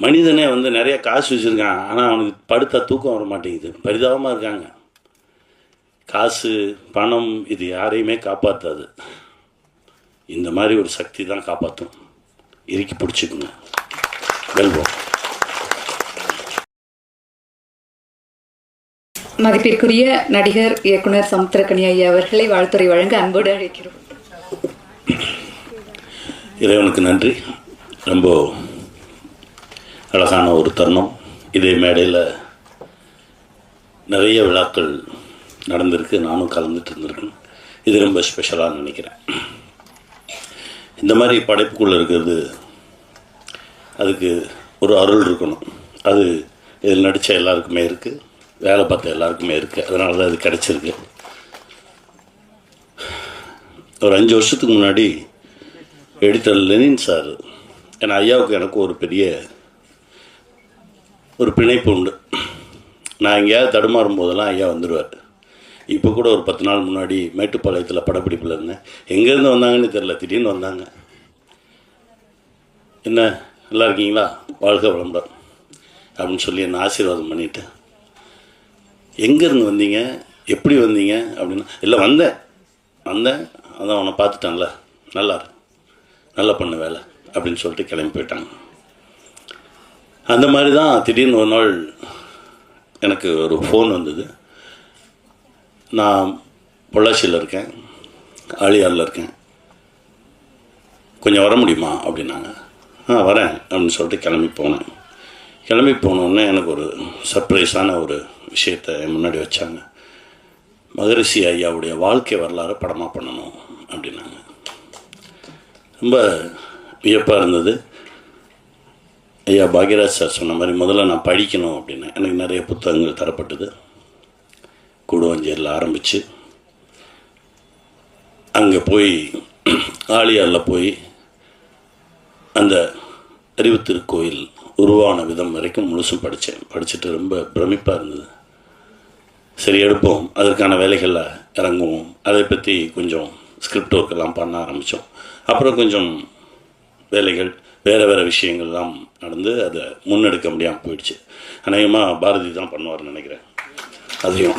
மனிதனே வந்து நிறைய காசு வச்சுருக்கான், ஆனால் அவனுக்கு படுத்தா தூக்கம் வர மாட்டேங்குது. பரிதாபமாக இருக்காங்க. காசு பணம் இது யாரையுமே காப்பாற்றாது. இந்த மாதிரி ஒரு சக்தி தான் காப்பாற்றும். இறுக்கி பிடிச்சிக்குங்க. வெல்வோம். மதிப்பிற்குரிய நடிகர் இயக்குனர் சமுத்திரக்கனி ஐயா அவர்களை வாழ்த்துறை வழங்க அன்போடு அழைக்கிறோம். இறைவனுக்கு நன்றி. ரொம்ப அழகான ஒரு தருணம். இதே மேடையில் நிறைய விழாக்கள் நடந்திருக்கு, நானும் கலந்துட்டு இருந்திருக்கேன். இது ரொம்ப ஸ்பெஷலாக நினைக்கிறேன். இந்த மாதிரி படைப்புக்குள்ளே இருக்கிறது, அதுக்கு ஒரு அருள் இருக்கணும். அது இதில் நடித்த எல்லாருக்குமே இருக்குது, வேலை பார்த்த எல்லாருக்குமே இருக்குது. அதனால தான் இது கிடச்சிருக்கு. ஒரு 5 வருஷத்துக்கு முன்னாடி எடிட்டர் லெனின் சார், ஏன்னா ஐயாவுக்கு எனக்கு ஒரு பெரிய ஒரு பிணைப்பு உண்டு. நான் எங்கேயாவது தடுமாறும் போதெல்லாம் ஐயா வந்துடுவார். இப்போ கூட ஒரு 10 நாள் முன்னாடி மேட்டுப்பாளையத்தில் படப்பிடிப்பில் இருந்தேன். எங்கேருந்து வந்தாங்கன்னு தெரில, திடீர்னு வந்தாங்க. என்ன நல்லா இருக்கீங்களா, வாழ்க வளமுடன் அப்படின்னு சொல்லி என்னை ஆசீர்வாதம் பண்ணிவிட்டு, எங்கேருந்து வந்தீங்க, எப்படி வந்தீங்க அப்படின்னா, இல்லை வந்தேன் அதான் அவனை பார்த்துட்டான்ல, நல்லா பண்ண வேலை அப்படின்னு சொல்லிட்டு கிளம்பி போயிட்டாங்க. அந்த மாதிரி தான் திடீர்னு ஒரு நாள் எனக்கு ஒரு ஃபோன் வந்தது. நான் பொள்ளாச்சியில் இருக்கேன், ஆழியாரில் இருக்கேன், கொஞ்சம் வர முடியுமா அப்படின்னாங்க. வரேன் அப்படின்னு சொல்லிட்டு கிளம்பி போனோடனே எனக்கு ஒரு சர்ப்ரைஸான ஒரு விஷயத்தை முன்னாடி வச்சாங்க. மகரிஷி ஐயாவுடைய வாழ்க்கை வரலாறு படமாக பண்ணணும் அப்படின்னாங்க. ரொம்ப வியப்பாக இருந்தது. ஐயா பாக்யராஜ் சார் சொன்ன மாதிரி முதல்ல நான் படிக்கணும் அப்படின்னு எனக்கு நிறைய புத்தகங்கள் தரப்பட்டது. கூடுவாஞ்சேரியில் ஆரம்பித்து அங்கே போய் ஆழியாரில் போய் அந்த அறிவுத்திருக்கோயில் உருவான விதம் வரைக்கும் முழுசும் படிச்சுட்டு ரொம்ப பிரமிப்பாக இருந்தது. சரி எடுப்போம், அதற்கான வேலைகளில் இறங்குவோம். அதை பற்றி கொஞ்சம் ஸ்கிரிப்ட் ஒர்க்கெல்லாம் பண்ண ஆரம்பித்தோம். அப்புறம் கொஞ்சம் வேலைகள் வேறு விஷயங்கள்லாம் நடந்து அதை முன்னெடுக்க முடியாமல் போயிடுச்சு. அநேகமாக பாரதி தான் பண்ணுவார்னு நினைக்கிறேன். அதையும்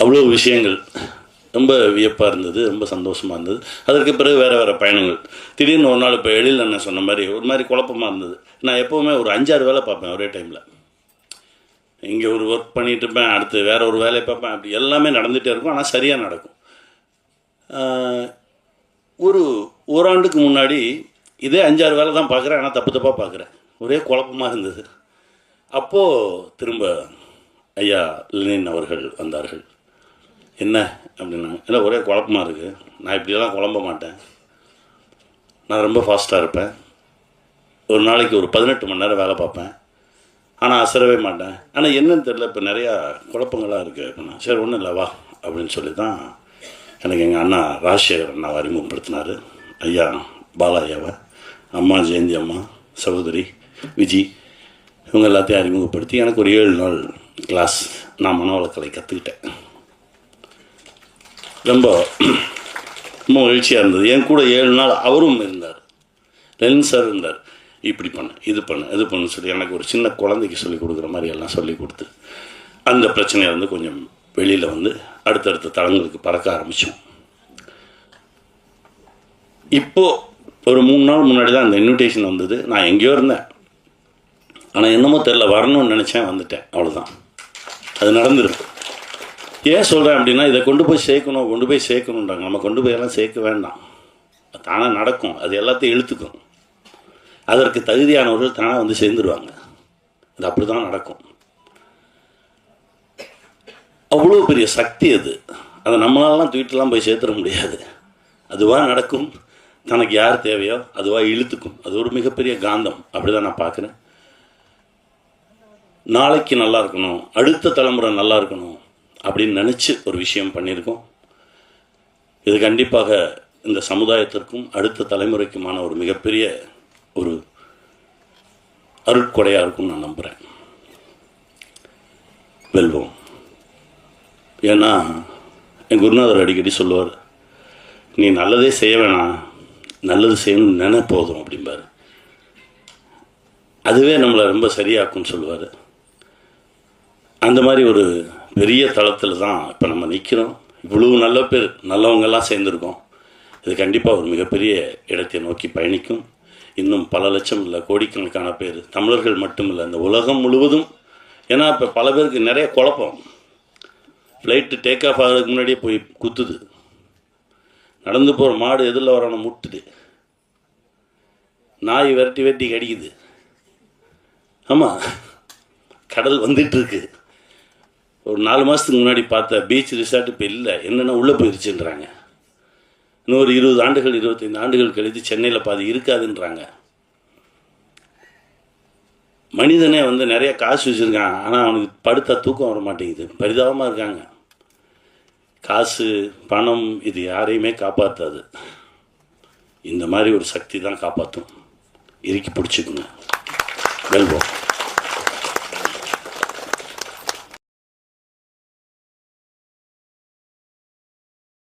அவ்வளோ விஷயங்கள் ரொம்ப வியப்பாக இருந்தது, ரொம்ப சந்தோஷமாக இருந்தது. அதற்கு பிறகு வேறு பயணங்கள். திடீர்னு ஒரு நாள் இப்போ எழில் அண்ணன் சொன்ன மாதிரி ஒரு மாதிரி குழப்பமாக இருந்தது. நான் எப்போவுமே ஒரு 5-6 வேலை பார்ப்பேன் ஒரே டைமில். இங்கே ஒரு ஒர்க் பண்ணிகிட்டு இருப்பேன், அடுத்து வேறு ஒரு வேலையை பார்ப்பேன். அப்படி எல்லாமே நடந்துகிட்டே இருக்கும், ஆனால் சரியாக நடக்கும். ஒரு ஓராண்டுக்கு முன்னாடி இதே 5-6 வேலை தான் பார்க்குறேன், ஆனால் தப்பாக பார்க்குறேன். ஒரே குழப்பமாக இருந்தது. அப்போது திரும்ப ஐயா லெனின் அவர்கள் வந்தார்கள். என்ன அப்படின்னாங்க. இல்லை ஒரே குழப்பமாக இருக்குது, நான் இப்படியெல்லாம் குழம்ப மாட்டேன், நான் ரொம்ப ஃபாஸ்ட்டாக இருப்பேன், ஒரு நாளைக்கு ஒரு 18 மணி நேரம் வேலை பார்ப்பேன், ஆனால் அசரவே மாட்டேன். ஆனால் என்னன்னு தெரியல, இப்போ நிறையா குழப்பங்களாக இருக்குது அப்படின்னா. சரி ஒன்றும் இல்லை வா அப்படின்னு சொல்லி தான் எனக்கு எங்கள் அண்ணா ராஜசேகர் அண்ணாவை அறிமுகப்படுத்தினார். ஐயா பாலா ஐயாவை, அம்மா ஜெயந்தி அம்மா, சகோதரி விஜி, இவங்க எல்லாத்தையும் அறிமுகப்படுத்தி எனக்கு ஒரு 7 நாள் கிளாஸ் நான் மனவளக்கலை கற்றுக்கிட்டேன். ரொம்ப மகிழ்ச்சியாக இருந்தது. என் கூட 7 நாள் அவரும் இருந்தார், லெனின் சார் இருந்தார். இப்படி பண்ணு, இது பண்ணு சொல்லி எனக்கு ஒரு சின்ன குழந்தைக்கு சொல்லிக் கொடுக்குற மாதிரி எல்லாம் சொல்லி கொடுத்து அந்த பிரச்சனையிலேருந்து கொஞ்சம் வெளியில் வந்து அடுத்தடுத்த தளங்களுக்கு பறக்க ஆரம்பித்தோம். இப்போது ஒரு 3 நாள் முன்னாடி தான் அந்த இன்விடேஷன் வந்தது. நான் எங்கேயோ இருந்தேன், ஆனால் என்னமோ தெரில, வரணும்னு நினச்சேன், வந்துட்டேன், அவ்வளோதான். அது நடந்துருக்கு. ஏன் சொல்கிறேன் அப்படின்னா, இதை கொண்டு போய் சேர்க்கணுன்றாங்க. நம்ம கொண்டு போய் எல்லாம் சேர்க்க வேண்டாம், தானாக நடக்கும். அது எல்லாத்தையும் இழுத்துக்கும். அதற்கு தகுதியானவர்கள் தானாக வந்து சேர்ந்துருவாங்க. அது அப்படி தான் நடக்கும். அவ்வளோ பெரிய சக்தி அது. அதை நம்மளாலாம் தூக்கிட்டுலாம் போய் சேர்த்துட முடியாது. அதுவாக நடக்கும். தனக்கு யார் தேவையோ அதுவாக இழுத்துக்கும். அது ஒரு மிகப்பெரிய காந்தம். அப்படி தான் நான் பார்க்குறேன். நாளைக்கு நல்லா இருக்கணும், அடுத்த தலைமுறை நல்லா இருக்கணும் அப்படின்னு நினச்சி ஒரு விஷயம் பண்ணியிருக்கோம். இது கண்டிப்பாக இந்த சமுதாயத்திற்கும் அடுத்த தலைமுறைக்குமான ஒரு மிகப்பெரிய ஒரு அருட்கொடையாக இருக்கும்னு நான் நம்புகிறேன். வெல்வோம். ஏன்னா என் குருநாதர் அடிக்கடி சொல்லுவார், நீ நல்லதே செய்ய வேணாம், நல்லது செய்யணும்னு போதும் அப்படிம்பார். அதுவே நம்மளை ரொம்ப சரியாக்கும்னு சொல்லுவார். அந்த மாதிரி ஒரு பெரிய தளத்தில் தான் இப்போ நம்ம நிற்கிறோம். இவ்வளவு நல்ல பேர் நல்லவங்கெல்லாம் சேர்ந்துருக்கோம். இது கண்டிப்பாக ஒரு மிகப்பெரிய இடத்தை நோக்கி பயணிக்கும். இன்னும் பல லட்சம் இல்லை கோடிக்கணக்கான பேர், தமிழர்கள் மட்டும் இல்லை, இந்த உலகம் முழுவதும். ஏன்னா இப்போ பல பேருக்கு நிறைய குழப்பம். ஃப்ளைட்டு டேக் ஆஃப் ஆகிறதுக்கு முன்னாடியே போய் குத்துது, நடந்து போகிற மாடு எதில் வரணும் முட்டுது, நாய் விரட்டி வெட்டி கடிக்குது. ஆமாம், கடல் வந்துட்டுருக்கு. ஒரு 4 மாதத்துக்கு முன்னாடி பார்த்த பீச் ரிசார்ட் இப்போ இல்லை, என்னென்னா உள்ளே போயிருச்சுன்றாங்க. இன்னும் ஒரு 20 ஆண்டுகள் 25 ஆண்டுகள் கழித்து சென்னையில் பாதி இருக்காதுன்றாங்க. மனிதனே வந்து நிறைய காசு வச்சுருக்கான், ஆனால் அவனுக்கு படுத்தா தூக்கம் வர மாட்டேங்குது. பரிதாபமாக இருக்காங்க. காசு பணம் இது யாரையுமே காப்பாற்றாது. இந்த மாதிரி ஒரு சக்தி தான் காப்பாற்றும். இறுக்கி பிடிச்சிக்குங்க. வெல்வோம்.